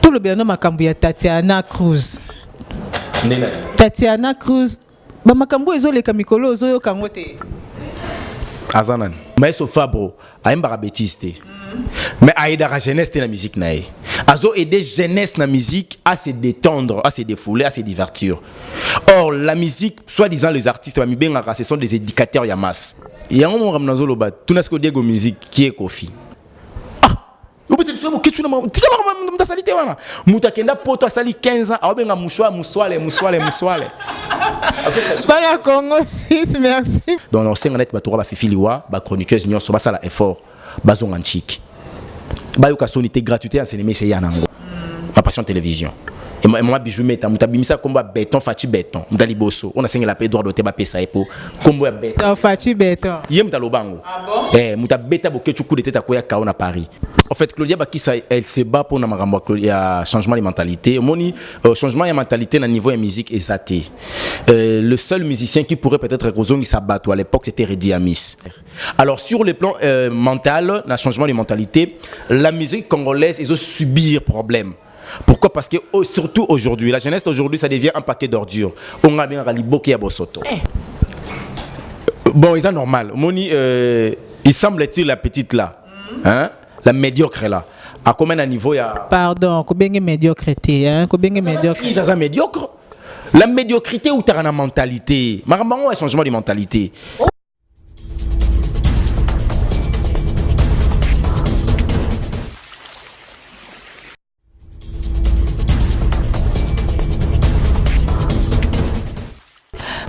tout le bien makambu ya Tatiana Cruz. Tatiana Cruz ba makambu ezoleka mikolo ozoyo kangote. Azanan Maestro Fabro aimba bêtise te. Mais aida la jeunesse de la musique nae. Azo aider jeunesse na musique à se détendre, à se défouler, à se divertir. Or la musique, soi-disant les artistes ce sont des éducateurs ya masse. Il y a un moment ramnazo loba, tout n'a ce que Diego musique qui est Kofi. Vous pouvez dire que tu n'as pas de salité wana. Mutakenda poto sali 15 ans, abenga muswale. Pas la Congo Suisse, merci. Donc on sait que batora ba fifiliwa, ba chroniqueuse nyonso ba sala effort, bazonga nchiki. Ba yoka sonité gratuité à cinéma c'est yanango. Ma passion télévision. Et moi bijou meta mutabimisa kombo béton fati béton. Mdali bosso. On a singé la paix droit doté ba pesa epo. Kombo béton. Fati béton. Yem talobango. Ah bon? Mutabeta boke chuku de tête à koya kaona Paris. En fait, Claudia Bakissa, elle se bat pour un changement de mentalité. Moni, changement de mentalité à niveau de musique est saté. Le seul musicien qui pourrait peut-être causer qui s'abattre à l'époque, c'était Redi Amis. Alors, sur le plan mental, le changement de mentalité, la musique congolaise, ils ont subi un problème. Pourquoi? Parce que surtout aujourd'hui, la jeunesse d'aujourd'hui, ça devient un paquet d'ordures. On a bien ralibo qui a bosoto. Bon, c'est normal. Moni, il semble-t-il la petite là. Hein? La médiocre là. À combien de niveau il y a? Pardon, combien de médiocrité, hein? Combien de médiocrité? Ça médiocre. La médiocrité ou t'as une mentalité. Marambango un changement de mentalité.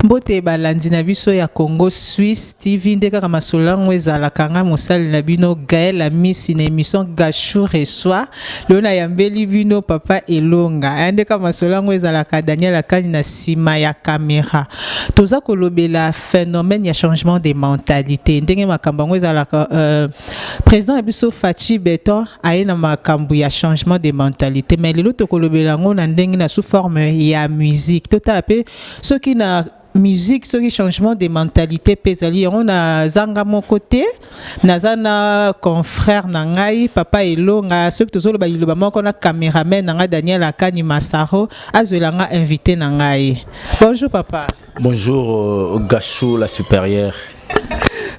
Bote balandi na biso ya Congo Suisse TV ndeka kama solango ezala kanga mosali na bino Gaël Amisi na émission Gachou reçoit lona yambeli bino papa Elonga ndeka kama solango ezala ka Daniel Akani na sima ya caméra toza kolobela phénomène ya changement de mentalité ndenge makambo ezala ka président na biso Fati Béton aina makambo ya changement de mentalité mais lelo to kolobela ngo na ndenge na sous forme ya musique tota pe soki na musique sur le changement de mentalité pesali on a zanga mon côté nazana confrère nangai papa Elonga ceux que tozolo ba yiloba moko na caméraman nanga Daniel Akani Masaro azolanga invité nangai. Bonjour papa. Bonjour Gachou la supérieure.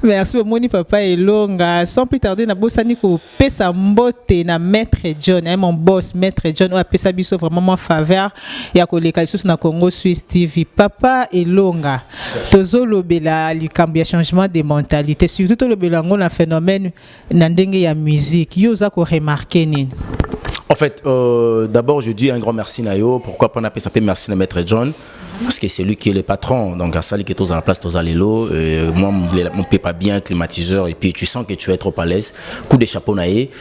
Merci beaucoup papa Elonga. Sans plus tarder na bosani ko pesa mbote na maître John, mon boss maître John o pesa biso vraiment ma faveur ya ko leka sous na Congo Suisse TV. Papa Elonga. Tozolo bela likambo ya changement de mentalité surtout to lo belango na phénomène na ndenge ya musique. Yo za ko remarquer nini? En fait, d'abord je dis un grand merci Nayo. Pourquoi pas on appelle ça merci à maître John? Parce que c'est lui qui est le patron, donc à ça qui est à la place, à l'élo. Moi, mon paie pas bien, climatiseur, et puis tu sens que tu es trop à l'aise. Coup de chapeau naïe.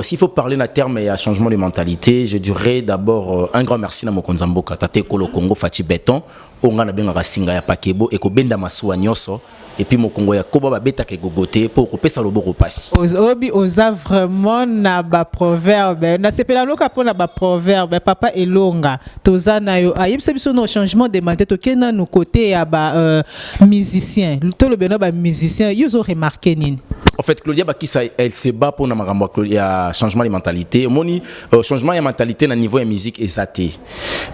S'il faut parler d'un terme et à changement de mentalité, je dirais d'abord un grand merci à Mokonzamboka, Tate Kolo Congo, Fati Béton, Onga na benga singa ya Pakebo, et ko benda masuwa nyoso. Et puis mon Congo ya koba beta ke gogote pour couper ça le boro passe. Obi oza vraiment na ba proverbe na sepela loka pour na ba proverbe papa Elonga toza na yo ayebisa biso no changement de mentalité to kena no côté ya ba musicien to le beno ba musicien yo zo remarqué nini? En fait, Claudia Bakissa, elle se bat pour un changement de mentalité. Moni, changement de mentalité à niveau de musique est saté.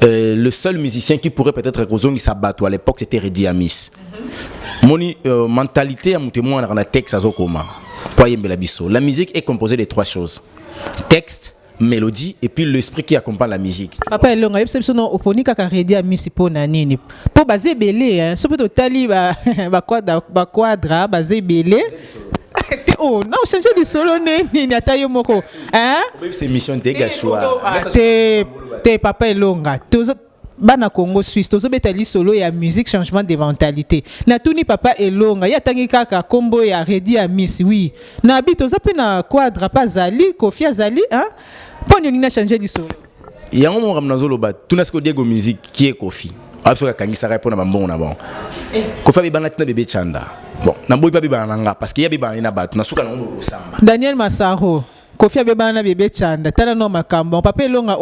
Le seul musicien qui pourrait peut-être causer qui s'abattre à l'époque, c'était Redi Amis. Moni, mentalité à mon témoin dans la texte à Zokoma. La musique est composée de trois choses: texte, mélodie et puis l'esprit qui accompagne la musique. Papa Elonga, yebisa biso no oponi kaka Redi Amis po na nini? Po bazé belé hein, so peut tali ba quadra bazé belé. Oh non, changer de solo ni atayo moko. Hein? C'est mission de Gachou. Te papa Elonga. Bana Congo Suisse tozo betali solo ya musique changement de mentalité. Na tuni papa Elonga ya tangi kaka kombo ya Redi Amis oui. Na bi tozo pe na quadra pas zali, Kofi azali hein? Poni ni na changer de solo. Ya ngo ramnazo loba, tuna ce que Diego musique qui est Kofi. Absolument kangisa répondre na mbongo na bon. Kofi bibana tina bébé chanda. Bon, na boy pa bibana nga parce que ya bibana na batu na suka na ngo samba. Daniel Masaro, Kofi bibana bébé chanda, tala no makambo, papa Elonga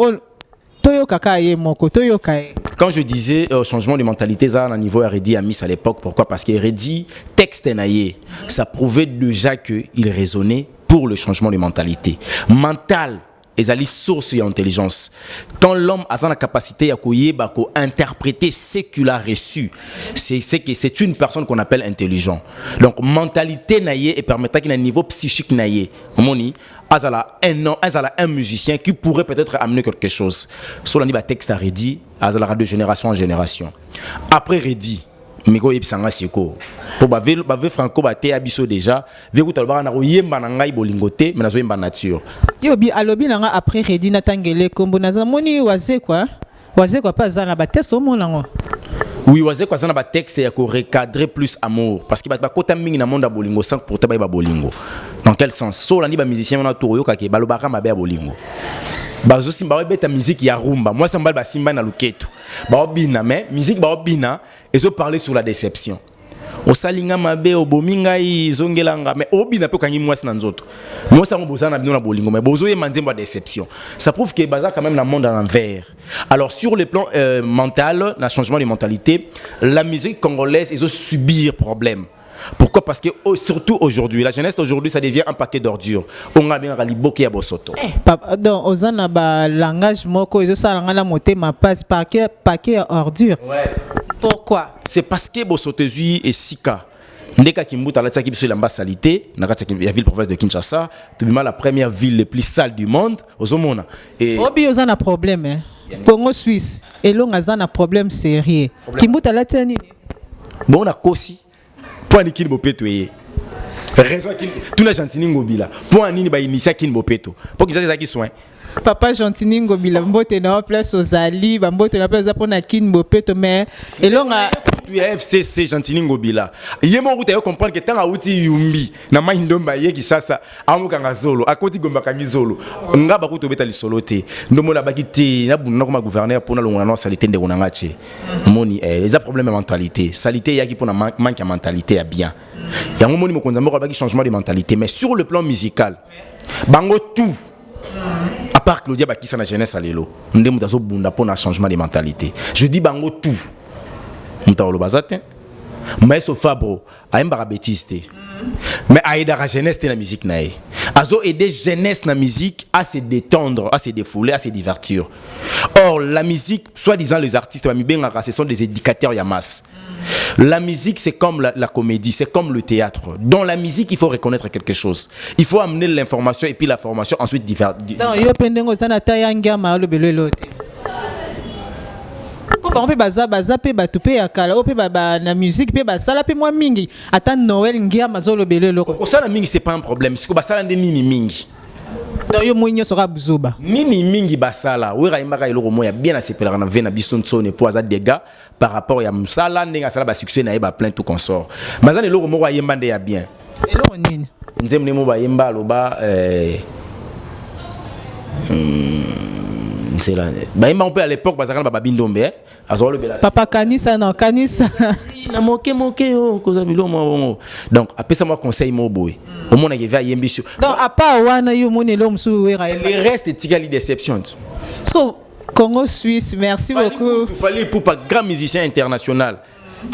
toyo kaka ye moko, toyo kae. Quand je disais changement de mentalité ça à niveau Redi Amis à l'époque, pourquoi? Parce que Redi texte naïe, ça prouvait déjà que il raisonnait pour le changement de mentalité. Mental ezali source d'intelligence. Quand l'homme a la capacité à interpréter ce qu'il a reçu, c'est une personne qu'on appelle intelligent. Donc mentalité naïe et permettant qu'il y ait un niveau psychique naïe. Moni, azala un musicien qui pourrait peut-être amener quelque chose. Sur le texte à Redi, azala de génération en génération. Après Redi, Miko yebisanga siko. Pour bave Franco bate abiso déjà, veku talba na yemba na ngai bolingote, mais nazo yemba nature. Yobi alobi nanga après Redi na tangele kombo na zamoni waze quoi pas za na ba test au monde ngo. Oui, waze quoi ça na ba texte ya ko recadrer plus amour parce que ba kota mingi na monde ya bolingo sans pourtant ba bolingo. Dans quel sens? So la ni ba musicien na tour yo ka ke balobaka mabe ya bolingo. Bazo simba beta musique ya rumba. Moi ça mbal ba simba na luketo. Ba obina mais musique ba obina et zo parler sur la déception. O salinga mabe obominga izongelanga mais obina pe kangi mwasi na nzoto. Moi ça ngoboza na bino na bolingo mais bozo ye manzemba déception. Ça prouve que baza quand même dans le monde à l'envers. Alors sur le plan mental, le changement de mentalité, la musique congolaise ils ont subir problème. Pourquoi? Parce que surtout aujourd'hui, la jeunesse d'aujourd'hui, ça devient un paquet d'ordures. On a bien raliboké à Bosoto. Donc, on a langage moko, ils ont la moté ma passe paquet ordures. Ouais. Pourquoi? C'est parce que Bosotezui et Sika. Ndeka Kimbuta la tsaki biso lamba salité, na la ville province de Kinshasa, tout le la première ville la plus sale du monde, ozomona. Et obi ozana problème hein. Congo Suisse, et long azana problème sérieux. Kimbuta la tani. Bon on a kosi. Pour ni kin bopeto yé. Raison kin tout la gentini ngobila. Pour ni ba initia kin bopeto. Pour que ça qui soin. Papa gentini ngobila mbote na place ozali, mbote na place pour na kin bopeto mais et long a FCC gentini ngobila. Yemo route yo comprendre que tant auti yumbi na maindomba ye ki sasa amukanga zolo akoti gomba kangi zolo. Ngaba ko to beta lisolo te. Ndomo na bakiti na bunna comme gouverneur pour na longa na salité ndeko na ngache. Moni les a problème de mentalité. Salité yaki pour na manque de mentalité à bien. Yango moni mo konza mo baki changement de mentalité mais sur le plan musical. Bango tout à part Claudia Bakissa na jeunesse à l'élo. Ndemu tazo bunda pour na changement de mentalité. Je dis bango tout. Mtaolo bazate. Maestro Fabro a un barabétiste. Mais a aidé la jeunesse de la musique nae. Azo aider jeunesse na musique à se détendre, à se défouler, à se divertir. Or la musique, soi-disant les artistes, ce sont des éducateurs yamas. La musique c'est comme la comédie, c'est comme le théâtre. Dans la musique il faut reconnaître quelque chose. Il faut amener l'information et puis la formation ensuite Non, yo pendengo sana tayanga ma lo belelo te. On peut baza pe batupe ya kala o pe ba na musique pe ba sala pe moi mingi ata Noël ngia mazolo belelo ko sala mingi c'est pas un problème parce que ba sala nini mingi donc yo moinyo sera buzoba nini mingi basala wera imaka iloko moya bien à sepelera na vena bisonsone pour aza dégâts par rapport ya musala ndenga sala ba succès na ba plein tout consort mazana iloko moko ayemba nde ya bien eloko nini nzemne mo ba yemba loba c'est là ba yemba on peut à l'époque bazaka ba bindombe papa kanisa non kanisa na moke o koza milomo donc après ça moi conseil mo boy au monde qui va yembiso donc à part wana yo monelo msu wera le reste est égal déception so Congo Suisse merci beaucoup il fallait pour pas grand musicien international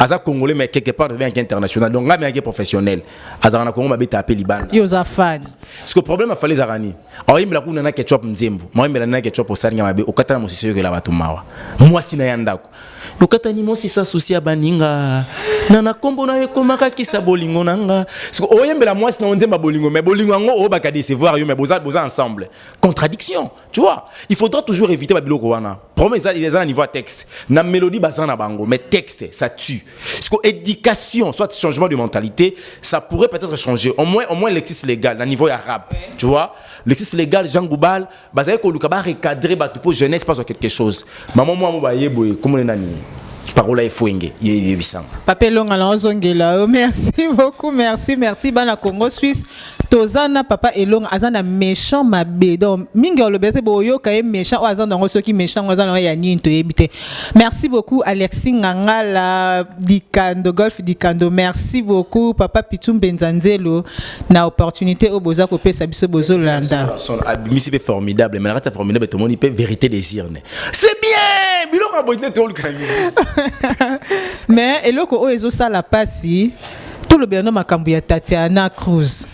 aza congolais mais quelque part devient international donc là bien professionnel aza na Congo mabeta appelé Liban yo za fan parce que problème a fallu zarani alors il me la kuna na ketchup nzembo moi me la na ketchup au salinga mabe okata na mosisi yo ke la batumawa moi sina yandako okata ni mosi sa souci abaninga na kombo na ekomaka kisa bolingo nanga parce que oyembela moi sina nzemba bolingo mais bolingo ngo o baka décevoir yo mais boza ensemble contradiction tu vois il faudra toujours éviter babiloko wana problème ils ont niveau texte na mélodie bazana bango mais texte ça tue parce que éducation soit changement de mentalité ça pourrait peut-être changer au moins l'exercice légal à niveau arabe tu vois l'exercice légal Jean Goubal bazaye ko luka ba recadrer ba pour jeunesse pas quelque chose maman moi mo ba yeboye comme les nani parola efwenge yebisanga papelonga la ozongela merci beaucoup merci bana Congo Suisse tozana papa elonga azana méchant mabe donc mingi olobete boyo kaye méchant o azana ngo soki méchant azana ya nini to yebite merci beaucoup Alexis Ngangala Dikando Golf Dikando merci beaucoup papa Pitum Benzanzelo na opportunité au boza ko pesa biso bozo landa son misi be formidable mais reste formidable tout le monde il peut vérité désir c'est bien biloko abonné to le mais eloko o ezo sala pasi tout le bien makambu ya Tatiana Cruz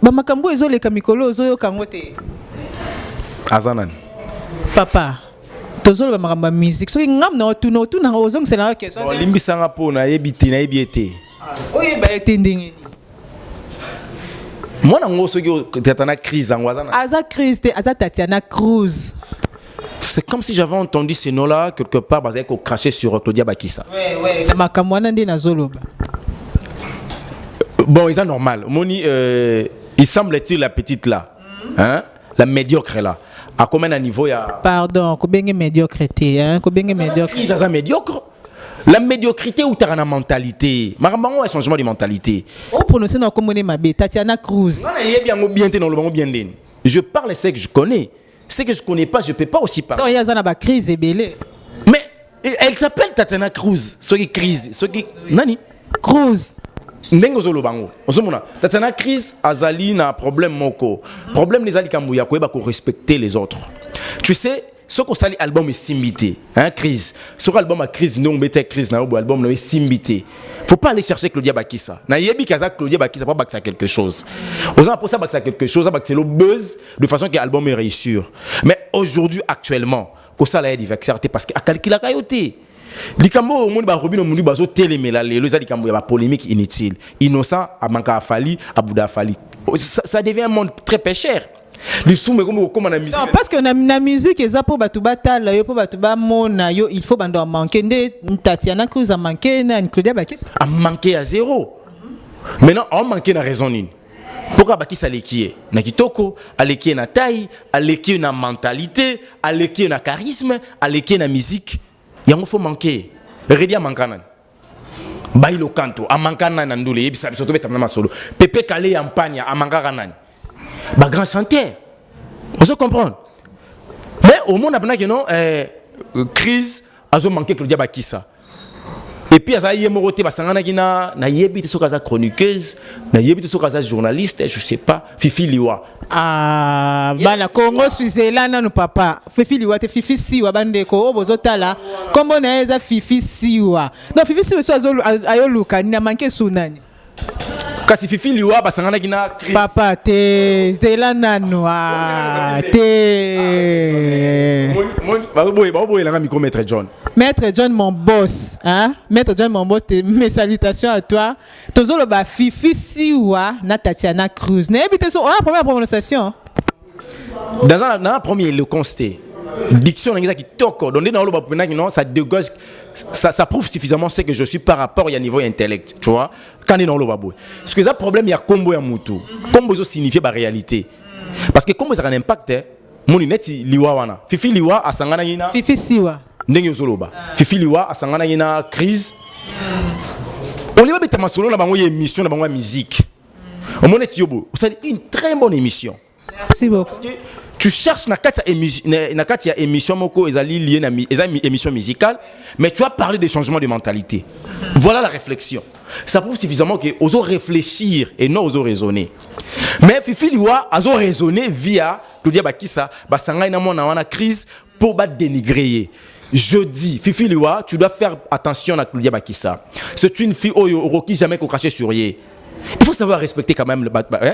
ba makambo ezoleka mikolo ozoyoka ngo te azanan papa tozoloba makambo ya musique soki ngam na otuna ozongisela question limbisanga mpo nayebi te nayebi ete oyeba ete ndenge nini mwana ngo soki Tatiana Cruz yango aza Cruz te aza Tatiana Cruz. C'est comme si j'avais entendu ces noms-là quelque part basé qu'on crachait sur Claudia Bakissa. Ouais, la makamwana ndi nazoloba. Bon, c'est normal. Moni, il semble-t-il la petite là, hein, la médiocre là. À combien de niveau il y a? Pardon, combien médiocrité, hein, combien médiocre. Ils sont médiocre. La médiocrité ou t'as une mentalité. Marambango un changement de mentalité. Oh, prononcer dans comme on est ma bête, Tatiana Cruz. Je parle ce que je connais. Ce que je connais pas, je peux pas aussi parler. Non, il y a une crise et belé. Mais elle s'appelle Tatiana Cruz. Ce qui crise, ce qui nani Cruz. Ndengo zolo bango. Ozomona Tatiana Cruz azali na problème moko. Problème les ali kambuya ko ko respecter les autres. Tu sais, ce qu'on sali album est simbité, hein Cruz. Sur album à Cruz non bete Cruz na album no est simbité. Faut pas aller chercher Claudia Bakissa. Na yebi kaza Claudia Bakissa pas bakisa quelque chose. Aux pour ça bakisa quelque chose, bakisa le buzz de façon que l'album est réussi. Mais aujourd'hui actuellement, ko ça la diversité parce que a calcula kayoté. Likambo monde ba robino mundu bazo télémela les likambo ya ba polémique inutile. Innocent a manka fali, a Bouddha fali. Ça devient un monde très peu cher. Les sous mais comme la musique. Non, parce que la musique est pour batuba tal, yo pour batuba mona yo, il faut bando manquer de Tatiana Cruz a manqué na Claudia Bakissa. A manqué à zéro. Maintenant on manqué na raison ni. Pourquoi Bakissa lekie na kitoko, alekie na taille, alekie na mentalité, alekie na charisme, alekie na musique. Yango faut manquer. Redia mankana. Bailo canto, a mankana na ndule yebisa biso to betana masolo. Pepe Kale yampanya a mangaka nani. Bah grand chanteur. On se comprend. Mais au monde après que non crise a manqué Claudia Bakissa. Et puis ça y est moroté basangana kina na yebi to kaza chroniqueuse, na yebi to kaza journaliste, je sais pas, Fifi Liwa. Ah, bana Congo Switzerland na no papa. Fifi Liwa te Fifi Siwa bandeko obozotala. Kombo na eza Fifi Siwa. Non Fifi Siwa so ayoluka ni na manqué sunani. Kasi Fifi Liwa basangana kina crise. Papa te la nano te Baboy la micro Maître John. Maître John mon boss, hein? Maître John mon boss, mes salutations à toi. Tozolo ba Fifi Siwa na Tatiana Cruz. N'habite son première prononciation. Dans la première le constat. Diction qui toko donc dans le bas non ça dégage ça prouve suffisamment ce que je suis par rapport à niveau intellect, tu vois, quand est dans le babou. Parce que ça problème il y a combo ya mutu. Combo ça signifie la réalité. Parce que combo ça a un impact mon ineti liwa wana. Fifi liwa asangana yina. Fifi Siwa. Ndenge zoloba. Fifi liwa asangana yina crise. On liba beta masolo na bango émission na bango musique. On moneti yobo. C'est une très bonne émission. Merci beaucoup. Parce que tu cherches na kati ya émission moko ezali lié na émission musicale mais tu as parlé des changements de mentalité. Voilà la réflexion. Ça prouve suffisamment que oso réfléchir et non oso raisonner. Mais Fifi Liwa oso raisonner via Claudia Bakissa basanga ina mona wana crise pour ba dénigrer. Je dis Fifi Liwa, tu dois faire attention à Claudia Bakissa. C'est une fille qui jamais qu'on cracher sur yé. Il faut savoir respecter quand même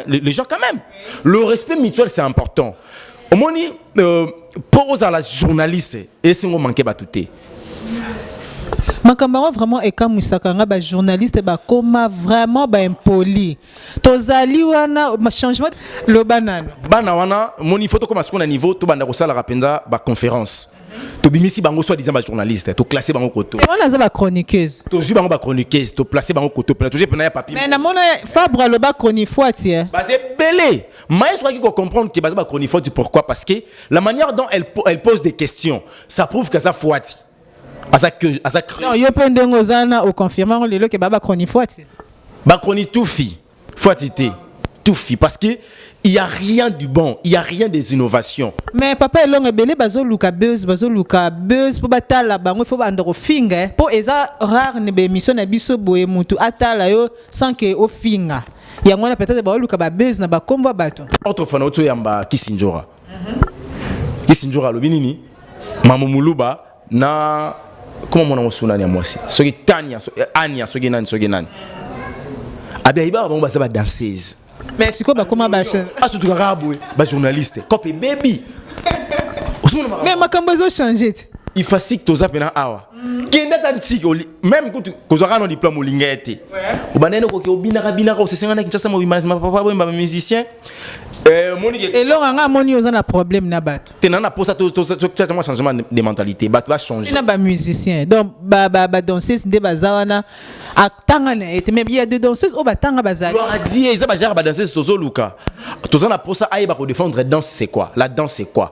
les gens quand même. Le respect mutuel c'est important. Au moins, pose à la journaliste et c'est un manqué batouté. Makambaro vraiment et comme Moussakanga ba journaliste ba koma vraiment ba impoli. Tozali wana changement le banane. Bana wana moni photo comme à niveau to banda ko sala rapenza ba conférence. To bimisi bango soit disant ba journaliste, to classer bango koto. On a za ba chroniqueuse. To ju bango ba chroniqueuse, to placer bango koto, to je pena ya papier. Mais na mona Fabre le ba chroniquoiti. Bah c'est belé. Maestro qui comprendre que ba chroniquoiti pourquoi parce que la manière dont elle pose des questions, ça prouve que ça fouati. Non, yo pendengo zana au confirmant lelo que baba chroni fouati. Ba chroni tout fi. Fouatité. Tout fi parce que il y a rien du bon, il y a rien des innovations. Mais papa elonga belé bazo luka buzz pour batala bango faut bandoro finga pour eza rare ne be émission na biso boye mutu atala yo sans que au finga. Yango na peut-être ba luka ba buzz na ba kombo bato. Autre fois auto yamba Kisinjora. Kisinjora lobinini Mamumuluba na comment mon nom sonne à moi aussi. Soki Tania, Ania, soki nani. Abia iba bango ba danseuse. Mais c'est quoi comment changer? Ah surtout Karaboué, journaliste. Copy baby. Mais ma cambo changer. Il faut que tu aies awa. Kenda tanchiki même quand tu as un diplôme au lingete. Ubanene ko ke obina bina ko c'est ngana kinchasa mo bimazima papa bo mba musicien. Et là on a moni aux un problème na bato. Tenana pour ça tout changement de mentalité, bato va changer. C'est na musicien. Donc ba danseuse de bazawana atangana et même il y a deux danseuses au batanga bazali. On a dit ils ba jara ba danseuse tozo luka. Tozo na pour ça aïe ba ko défendre danse c'est quoi? La danse c'est quoi?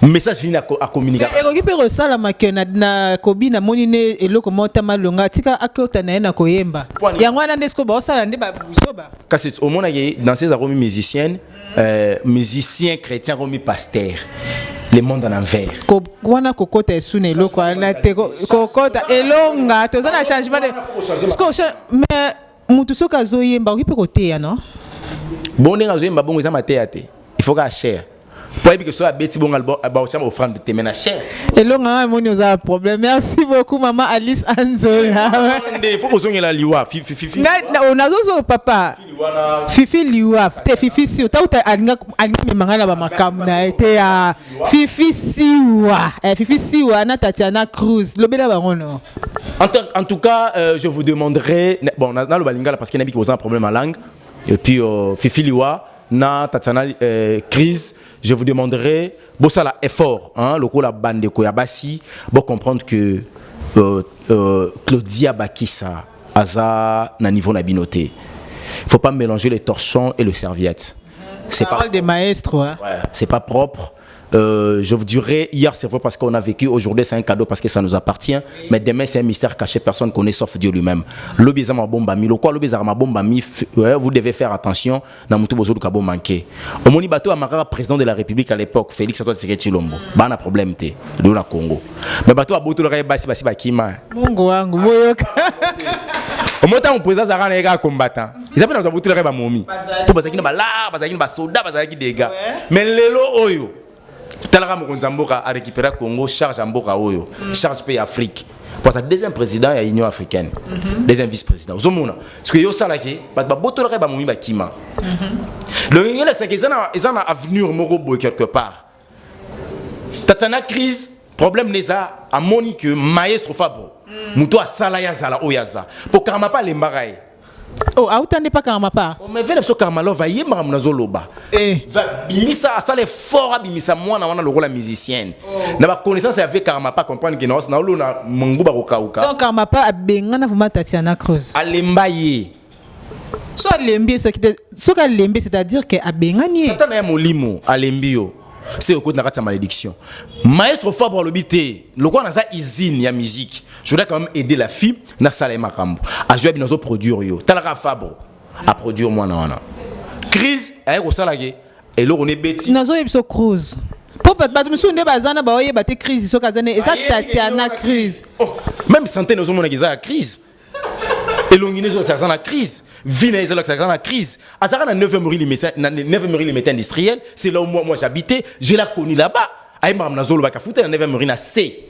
Message fini à communiquer. Et on peut resala makena na kobi na monine eloko mota malonga tika akota na na koyemba. Yango na ndesko ba osala nde ba busoba. Kasi au monde dans ces aromi musiciennes, musiciens chrétiens romi pasteur. Le monde en envers. Wana kokota esune eloko na te kokota elonga tozana changement de. Mais mutu soka zoyemba okipe koteya non? Bon nga zoyemba bongo za mateate. Il faut qu'à cher. Pour que soit bêti bon album offrande de témena cher. Et là on a un problème. Merci beaucoup maman Alice Anzola. Il faut qu'on ait la liwa fifi. On a zo papa. Fifi liwa, te fifi si ta uta alinga mangala ba makam na été à fifi siwa. Fifi siwa na Tatiana Cruz. Lobela ba ngono. En tout cas, je vous demanderai bon na le balingala parce qu'il y a un problème en langue et puis fifi liwa na Tatiana Cruz. Je vous demanderai, bon ça là effort, hein, le coup la bande de Koyabasi, bon comprendre que Claudia Bakissa aza na niveau na binoté. Faut pas mélanger les torchons et le serviette. C'est pas des maestros. Hein. Ouais, c'est pas propre. Je vous dirais, hier c'est vrai parce qu'on a vécu, aujourd'hui c'est un cadeau parce que ça nous appartient, mais demain c'est un mystère caché, personne ne connaît sauf Dieu lui-même. Vous devez faire attention, au moni bateau Amara, président de la République à l'époque, Félix Antoine Tshisekedi Tshilombo, bah on a problème té, le na Congo. Mais bateau a boto le rêve basi bakima. Mungu wangu, boyoka. Au moment où président Zara n'est pas combattant, ils appellent dans boto le rêve à momi. Pour bazakina ba la, bazakina ba soldat, bazakina des gars. Mais lelo oyo. Talaka Mokonzamboka a récupéré Congo, charge Amboka Oyo, charge pays Afrique. Pour sa deuxième président, il y a l'Union africaine, deuxième vice-président. Zomona, parce que yo salaki, pas de botolere ba moumi ba kima. Le Ingélec c'est qu'ils ont un avenir morobo quelque part. Tatana crise, problème neza a Monique maestro Fabro. Muto a salaya zala oyaza. Pour karma pas les mbaray. Oh, autande pas karma pas. On me vient de ce karmalo va yé maram nazoloba. Va bimisa ça les fort bimisa moi na wana le rôle musicienne. Na ba connaissance avec karma pas comprendre que na olo na manguba ko kauka. Donc karma pas abengana vuma Tatiana Cruz. Alembaye. Soit lembi c'est-à-dire que abengani. Tata na molimo alembio. C'est au coup de la malédiction. Maestro Fabre l'obité, le quoi dans sa usine ya musique. Je voudrais quand même aider la fille na sala makambo. A jouer bien produire yo. Talara Fabre a produire moi na. Crise avec au salagé et là on est bêtis. Nazo ebso Cruz. Pour pas de monsieur ne bazana ba oye baté crise so kazane et ça Tatiana Cruz. Même santé nous sommes na crise. Et l'ongine zo ça na crise. Vina zo ça na crise. Azara na 9e rue les industriel, c'est là où moi j'habitais, je l'ai connu là-bas. Ay mam na zolo ba ka fouté na 9e rue na C.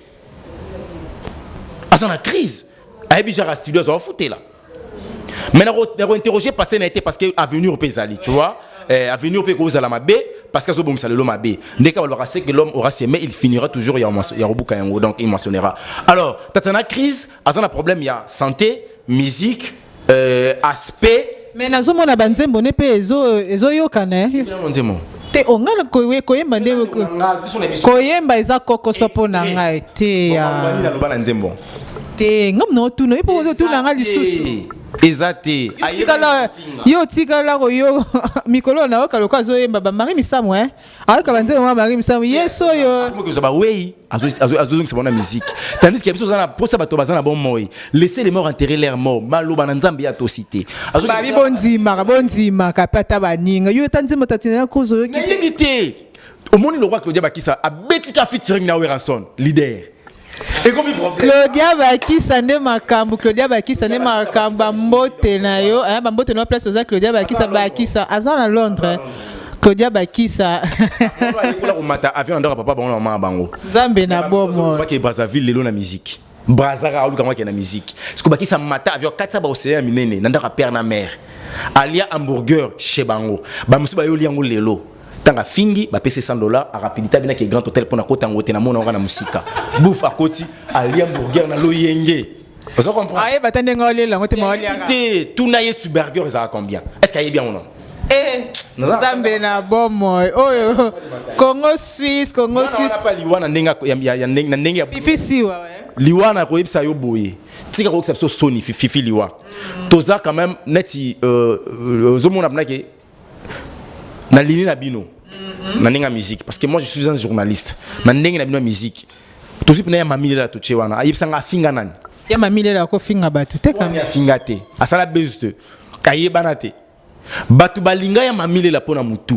Azana crise. Ay bi jara studio zo fouté là. Mais on interroger passé n'a été parce que avenue au Pézali, tu vois, avenue au Pézali à la Mabé parce que Zobom Salelo Mabé. Dès qu'on aura sait que l'homme aura s'aimé, il finira toujours il y a Robuka Yango donc il mentionnera. Alors, Tatana crise, azana problème il y a santé, musique, aspect. Mais nazo mona banzembo ne pe ezo yokana. Te ongala koyemba nde koyemba eza kokoso pona ngai te ya. Te ngam no tu no ipo tu na ngali susu. Exacté. Yo tikala yo mikolo na oka lokwa zo yemba ba mari misamu aka banze wa mari misamu yeso yo ko zo ba wey azo ngi bona musique tandis que biso za na posa bato bazana bon moy laisser les morts enterrer leurs morts malo bana nzambe ya to cité azo ba bonzima kapata baninga yo tanzima tatina kozo yo ki au monde le roi Claudia Bakissa a betika featuring na Weranson leader. Et comme Claudia Bakissa ne makambu mbote na yo mbote na place oza Claudia Bakissa aza na Londres Claudia Bakissa on mata avion ndora papa bango na bango Nzambe na bomo pas que Brazzaville lelo na musique Brazara aluka moi qui na musique parce que baki sa mata avion katsa ba océan minene nanda ka père na mère alia hamburger chez bango ba musu ba yoli yango lelo tanga fingi ba pese $100 a rapidité bina ke grand hôtel pona kota ngote na mona ngana musika bouffe à koti alia hamburger na loyenge vous comprenez aye batande ngoli la ngote ma oli anga tout na yetu burger ça combien est-ce qu'il y a bien ou non Zambe na bomo oyo Congo Suisse on pas liwana ndenga ya ndenga fifi siwa liwana ko yebisa yo boye tika ko exception soni fifi liwa toza quand même neti zomona bnake na lini na bino na ndenga musique parce que moi je suis un journaliste na ndenga na bino musique tozi pena ya mamile la toche wana ayebisa nga finga nani ya mamile la ko finga batu te quand ya finga te asala bezuste kayebana te batu balinga ya mamile la pona mutu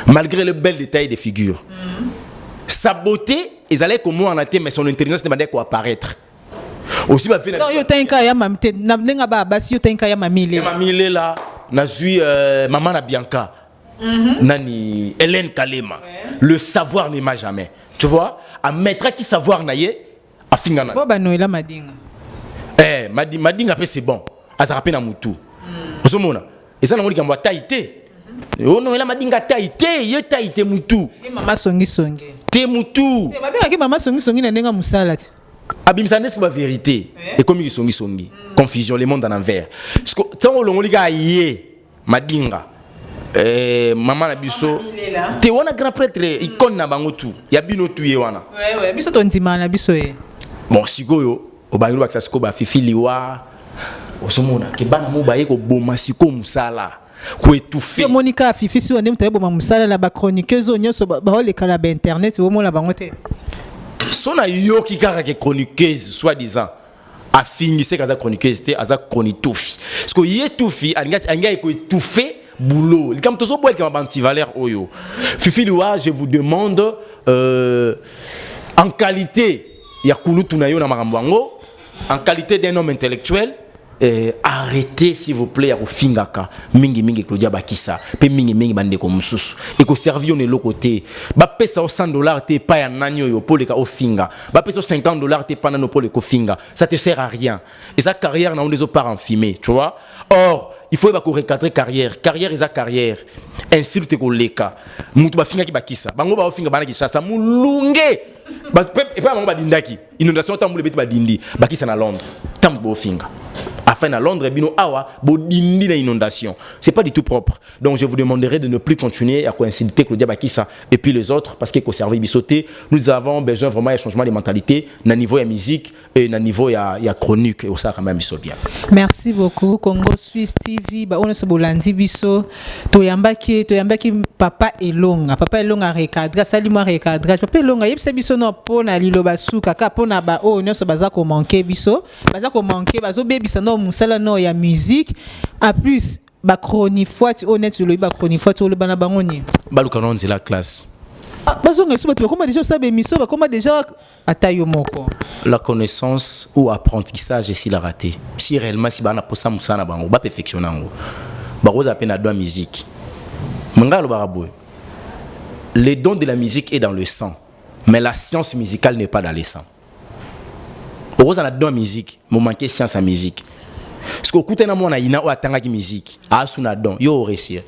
malgré le bel détail des figures sa beauté ils allaient comme moi en athée mais son intelligence ne demandait quoi apparaître aussi ba fait non yo tenka ya mamite na ndenga ba basi yo tenka ya mamile la na zui maman na Bianca nani Hélène Kalema le savoir n'aima jamais tu vois a maître qui savoir naie a fingana bo ba noela madinga madinga pe c'est bon azara pe na mutu osomona et ça na ngoli kamba taité ono ela madinga taité ye taité mutu mama songi te mutu ba bien ki mama songi na ndenga musala ti abimisa n'est pas vérité et comme songi confusion le monde en envers parce que tant on ngoli ka ye madinga maman na biso te wana grand prêtre icône na bango tu ya bino tu ye wana ouais biso to ndima na biso ye bon sikoyo obangi ba siko ba fifi liwa osomona ke bana mo ba ye ko boma siko musala ko étouffer Monica fifi si wande mutaye boma musala la ba chroniqueuse onyoso ba le kala ba internet wo mo la bango te sona yo ki kaka ke chroniqueuse soi-disant a fini c'est kaza chroniqueuse te aza chroniqueuse parce que ye tufi anga ko étouffer boulot comme tozo boel comme anti valeur oyo fifi liwa je vous demande en qualité ya kulutu na yo na makambo en qualité d'un homme intellectuel arrêtez s'il vous plaît à fingaka mingi Claudia Bakissa pe mingi bande ko mususu et ko servir on est côté ba pesa $100 te pa ya nanyo yo pour le ka ofinga ba pesa $50 te pa nano pour le ko finga ça te sert à rien et sa carrière na on des part en fumée tu vois or il faut ba ko recadrer carrière et carrière ainsi te ko leka mutu ba finga ki Bakissa bango ba ofinga bana ki chassa mulunge ba et pas bango ba dindaki inondation tambule beti ba dindi Bakissa na Londres tambo finga afin à Londres bino awa bodindi na inondation c'est pas du tout propre donc je vous demanderai de ne plus continuer à coïncider Claudia Bakissa et puis les autres parce que qu'au service bisoté nous avons besoin vraiment de changement de mentalité na niveau ya musique et na niveau ya chronique au ça quand même biso bien merci beaucoup Congo Suisse TV ba on se bolandi biso to yambaki papa elonga recadre sali moi recadre papa elonga yebisa biso no pona liloba suka ka pona ba o nyonso baza ko manquer biso baza ko manquer bazo bebisa no musala no ya musique a plus ba chronique honnête le ba chronique le bana bangoni baluka non c'est la classe bazonga so bato comment déjà ça be miso ba comment déjà atayo moko la connaissance ou apprentissage et s'il a raté si réellement si bana posa musana bango ba perfectionnango ba roza pena do musique mangalo barabou les dons de la musique est dans le sang mais la science musicale n'est pas dans le sang roza na do musique mo manquer science en musique parce que kutena mona ina o atanga ki musique asuna don yo réussir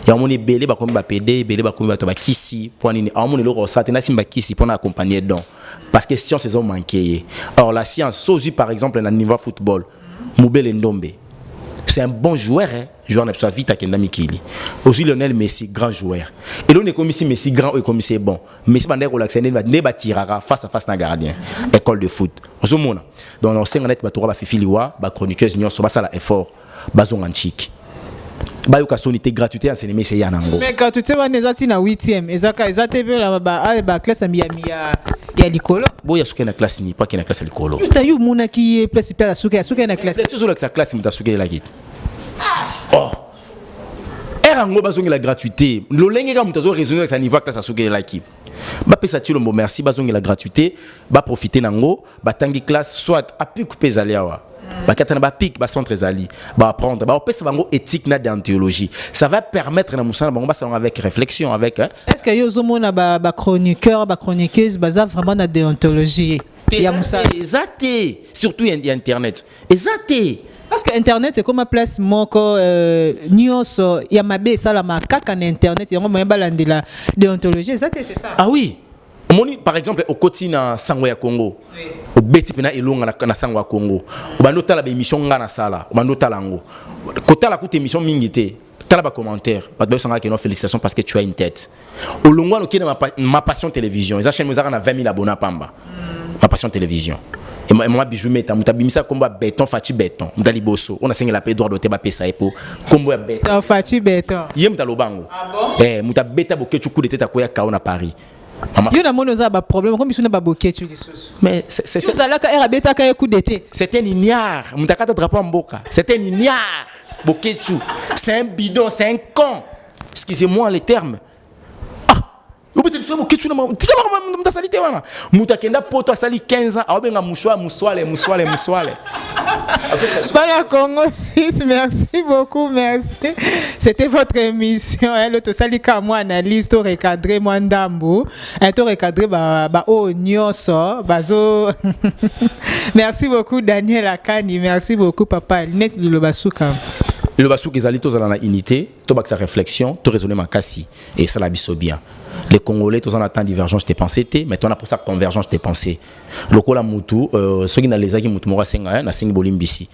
ya moni belé ba komi ba PD belé ba komi ba to ba kisi pour nini a moni loko sa tena simba kisi pour na accompagner don parce que science ils ont manqué or la science sozu par exemple na niveau football Moubele Ndombe c'est un bon joueur joueur n'a pas vite à Kenda Mikili aussi Lionel Messi grand joueur et l'on est comme si Messi grand et comme c'est bon Messi bandé relaxé ne ba tirara face à face na gardien école de foot ozomona donc on sait ngana ba toura ba fifi liwa ba chroniqueuse nyonso ba sala effort bazonganchiki bayoka sonité gratuité enseignement c'est yanango mais quand tu sais on ezati na 8e ezate pe la ba classe ya likolo boya suke na classe ni pas que na classe likolo utayu muna ki place pe suke na classe toujours avec sa classe muta suke la kit oh erango bazongi la gratuité lolenge ka mutazo raisonner avec sa niveau classe suke la ki ba pesa tilo mo merci bazongi la gratuité ba profiter nango ba tangi classe soit api couper zaliawa ba katana ba pic ba centre zali ba apprendre ba opesa bango éthique na déontologie ça va permettre na musana bango ba salon avec réflexion avec est-ce que yo zo mona ba chroniqueur ba chroniqueuse baza vraiment na déontologie ya musala. Exacté. Surtout il y a internet. Exacté. Parce que internet c'est comme une place moko nyonso ya mabe salama kaka na internet yango moyen balandela déontologie. Exacté, c'est ça. Ah oui. Par exemple, au quotidien na sango ya Congo. Au beti pena elonga na sango ya Congo. Au bandota la émission nga na sala. Au bandota lango. Kota la coûte émission mingité. T'as la commentaire. Pas de sanga que non félicitations parce que tu as une tête. Au longo no kina ma passion télévision. Ils achètent na 20 000 abonnés pamba. Ma passion télévision. Et moi bijou meta mutabimisa kombo béton fati béton. Mdali bosso. On a signé la paix Edouard Doté ba pesa epo. Kombo béton. Fati béton. Yem talobango. Ah bon? Mutabeta boke tu coup de tête à koya kaona Paris. Il y a un problème comme ils sont pas bloqués tu les sous. Mais c'est ça là quand beta quand coup de tête. C'est un ignare. Mutakata drapeau en boka. C'est un ignare. Boketu. C'est un bidon, c'est un con. Excusez-moi les termes. Ah, vous pouvez faire boketu na tika ma mtasalite wana. Mutakenda poto asali 15 ans, abenga muswale. Voilà Congo Suisse, merci beaucoup, merci. C'était votre émission, l'autre sali ka moi analyse to recadrer moi ndambu, to recadrer ba o nyonso, bazo. Merci beaucoup Daniel Akani, merci beaucoup papa. Net le basuka. Le basuka ezali to zala na unité, to baksa réflexion, to raisonner makasi et ça la biso bien. Les Congolais, tous en attendent divergence de pensée, mais on a pour ça convergence de pensée. Le Kola Moutou, ceux qui n'ont les acquis Moutou Mora Senga, na Sengi Bolimbisi.